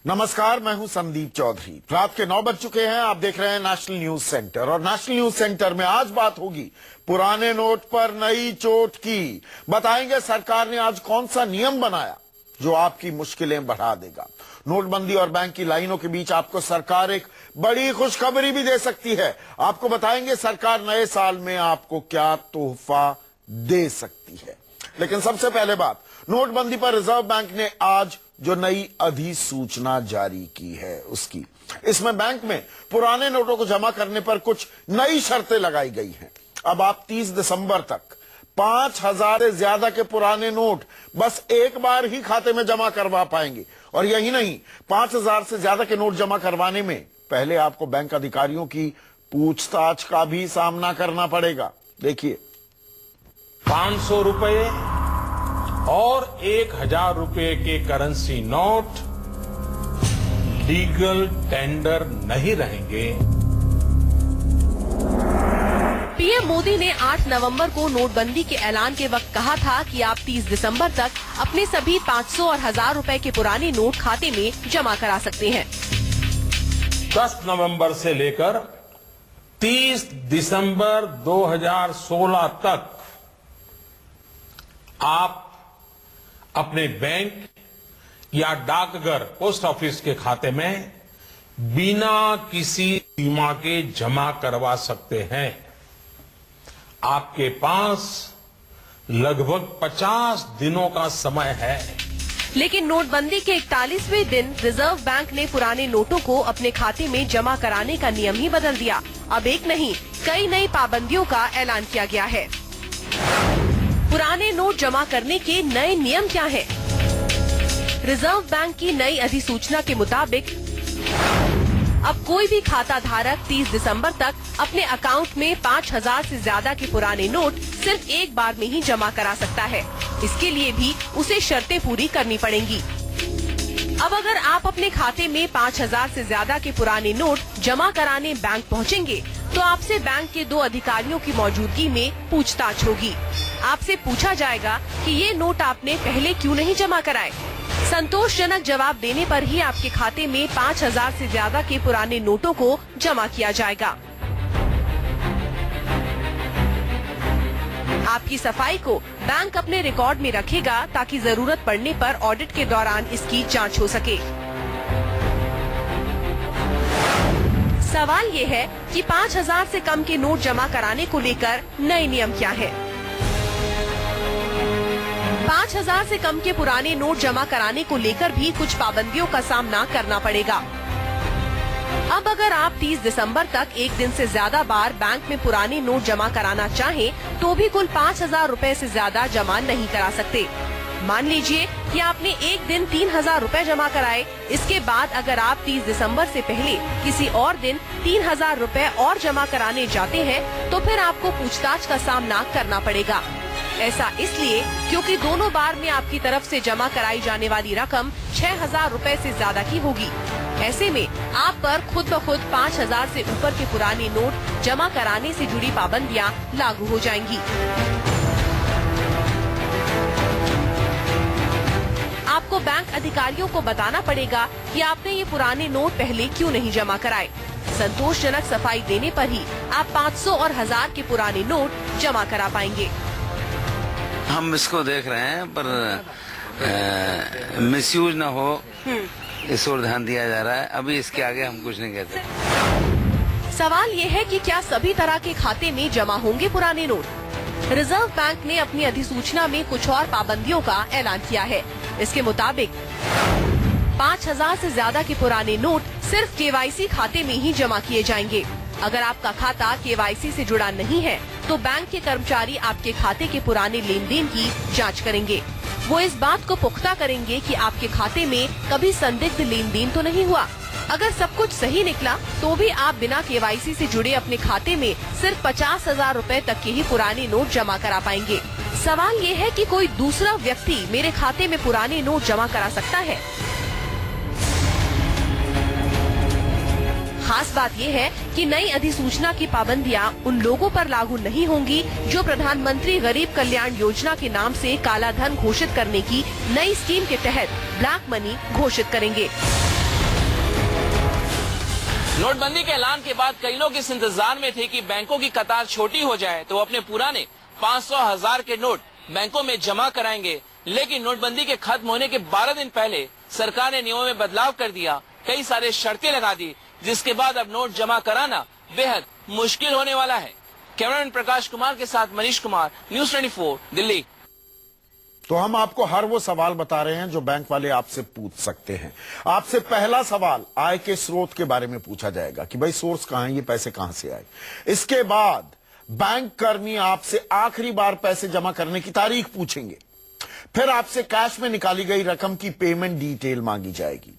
नमस्कार, मैं हूं संदीप चौधरी। रात के 9 बज चुके हैं। आप देख रहे हैं नेशनल न्यूज सेंटर और नेशनल न्यूज सेंटर में आज बात होगी पुराने नोट पर नई चोट की। बताएंगे सरकार ने आज कौन सा नियम बनाया जो आपकी मुश्किलें बढ़ा देगा। नोटबंदी और बैंक की लाइनों के बीच आपको सरकार एक बड़ी खुशखबरी भी दे सकती है। आपको बताएंगे सरकार नए साल में आपको क्या तोहफा दे सकती है। लेकिन सबसे पहले बात, नोटबंदी पर रिजर्व बैंक ने आज जो नई अधिसूचना जारी की है उसकी। इसमें बैंक में पुराने नोटों को जमा करने पर कुछ नई शर्तें लगाई गई हैं। अब आप 30 दिसंबर तक 5,000 से ज्यादा के पुराने नोट बस एक बार ही खाते में जमा करवा पाएंगे। और यही नहीं, 5,000 से ज्यादा के नोट जमा करवाने में पहले आपको बैंक अधिकारियों की पूछताछ का भी सामना करना पड़ेगा। देखिए, 500 रुपए और 1,000 रुपए के करेंसी नोट लीगल टेंडर नहीं रहेंगे। पीएम मोदी ने 8 नवंबर को नोटबंदी के ऐलान के वक्त कहा था कि आप 30 दिसंबर तक अपने सभी 500 और 1,000 रुपए के पुराने नोट खाते में जमा करा सकते हैं। 10 नवंबर से लेकर 30 दिसंबर 2016 तक आप अपने बैंक या डाकघर पोस्ट ऑफिस के खाते में बिना किसी सीमा के जमा करवा सकते हैं। आपके पास लगभग 50 दिनों का समय है। लेकिन नोटबंदी के 41वें दिन रिजर्व बैंक ने पुराने नोटों को अपने खाते में जमा कराने का नियम ही बदल दिया। अब एक नहीं, कई नई पाबंदियों का ऐलान किया गया है। पुराने नोट जमा करने के नए नियम क्या हैं? रिजर्व बैंक की नई अधिसूचना के मुताबिक अब कोई भी खाता धारक 30 दिसंबर तक अपने अकाउंट में 5,000 से ज्यादा के पुराने नोट सिर्फ एक बार में ही जमा करा सकता है। इसके लिए भी उसे शर्तें पूरी करनी पड़ेंगी। अब अगर आप अपने खाते में 5,000 से ज्यादा के पुराने नोट जमा कराने बैंक पहुंचेंगे, तो आपसे बैंक के 2 अधिकारियों की मौजूदगी में पूछताछ होगी। आपसे पूछा जाएगा कि ये नोट आपने पहले क्यों नहीं जमा कराए। संतोषजनक जवाब देने पर ही आपके खाते में 5,000 से ज्यादा के पुराने नोटों को जमा किया जाएगा। आपकी सफाई को बैंक अपने रिकॉर्ड में रखेगा ताकि जरूरत पड़ने पर ऑडिट के दौरान इसकी जांच हो सके। सवाल ये है कि 5,000 से कम के नोट जमा कराने को लेकर नए नियम क्या है। 5,000 से कम के पुराने नोट जमा कराने को लेकर भी कुछ पाबंदियों का सामना करना पड़ेगा। अब अगर आप 30 दिसंबर तक एक दिन से ज्यादा बार बैंक में पुराने नोट जमा कराना चाहें, तो भी कुल 5,000 रुपए से ज्यादा जमा नहीं करा सकते। मान लीजिए कि आपने एक दिन 3,000 रुपए जमा कराए। इसके बाद अगर आप 30 दिसंबर से पहले किसी और दिन 3,000 रुपए और जमा कराने जाते हैं, तो फिर आपको पूछताछ का सामना करना पड़ेगा। ऐसा इसलिए क्योंकि दोनों बार में आपकी तरफ से जमा कराई जाने वाली रकम 6,000 रुपए से ज्यादा की होगी। ऐसे में आप पर खुद ब खुद 5,000 से ऊपर के पुराने नोट जमा कराने से जुड़ी पाबंदियां लागू हो जाएंगी। आपको बैंक अधिकारियों को बताना पड़ेगा कि आपने ये पुराने नोट पहले क्यों नहीं जमा कराए। संतोषजनक सफाई देने पर ही आप 500 और 1,000 के पुराने नोट जमा करा पाएंगे। हम इसको देख रहे हैं, पर मिसयूज न हो इस ओर ध्यान दिया जा रहा है। अभी इसके आगे हम कुछ नहीं कह सकते। सवाल ये है कि क्या सभी तरह के खाते में जमा होंगे पुराने नोट। रिजर्व बैंक ने अपनी अधिसूचना में कुछ और पाबंदियों का ऐलान किया है। इसके मुताबिक 5,000 से ज्यादा के पुराने नोट सिर्फ केवाईसी खाते में ही जमा किए जाएंगे। अगर आपका खाता केवाईसी से जुड़ा नहीं है, तो बैंक के कर्मचारी आपके खाते के पुराने लेन देन की जांच करेंगे। वो इस बात को पुख्ता करेंगे कि आपके खाते में कभी संदिग्ध लेन देन तो नहीं हुआ। अगर सब कुछ सही निकला, तो भी आप बिना केवाईसी से जुड़े अपने खाते में सिर्फ 50,000 रुपए तक के ही पुराने नोट जमा करा पाएंगे। सवाल ये है कि कोई दूसरा व्यक्ति मेरे खाते में पुराने नोट जमा करा सकता है। खास बात यह है कि नई अधिसूचना की पाबंदियां उन लोगों पर लागू नहीं होंगी जो प्रधानमंत्री गरीब कल्याण योजना के नाम से काला धन घोषित करने की नई स्कीम के तहत ब्लैक मनी घोषित करेंगे। नोटबंदी के ऐलान के बाद कई लोग इस इंतजार में थे कि बैंकों की कतार छोटी हो जाए तो अपने पुराने 500,000 के नोट बैंकों में जमा कराएंगे। लेकिन नोटबंदी के खत्म होने के 12 दिन पहले सरकार ने नियमों में बदलाव कर दिया, कई सारे शर्तें लगा दी, जिसके बाद अब नोट जमा कराना बेहद मुश्किल होने वाला है। कैमरामैन प्रकाश कुमार के साथ मनीष कुमार, न्यूज 24, दिल्ली। तो हम आपको हर वो सवाल बता रहे हैं जो बैंक वाले आपसे पूछ सकते हैं। आपसे पहला सवाल आय के स्रोत के बारे में पूछा जाएगा कि भाई सोर्स कहां है, ये पैसे कहां से आए। इसके बाद बैंक कर्मी आपसे आखिरी बार पैसे जमा करने की तारीख पूछेंगे। फिर आपसे कैश में निकाली गई रकम की पेमेंट डिटेल मांगी जाएगी।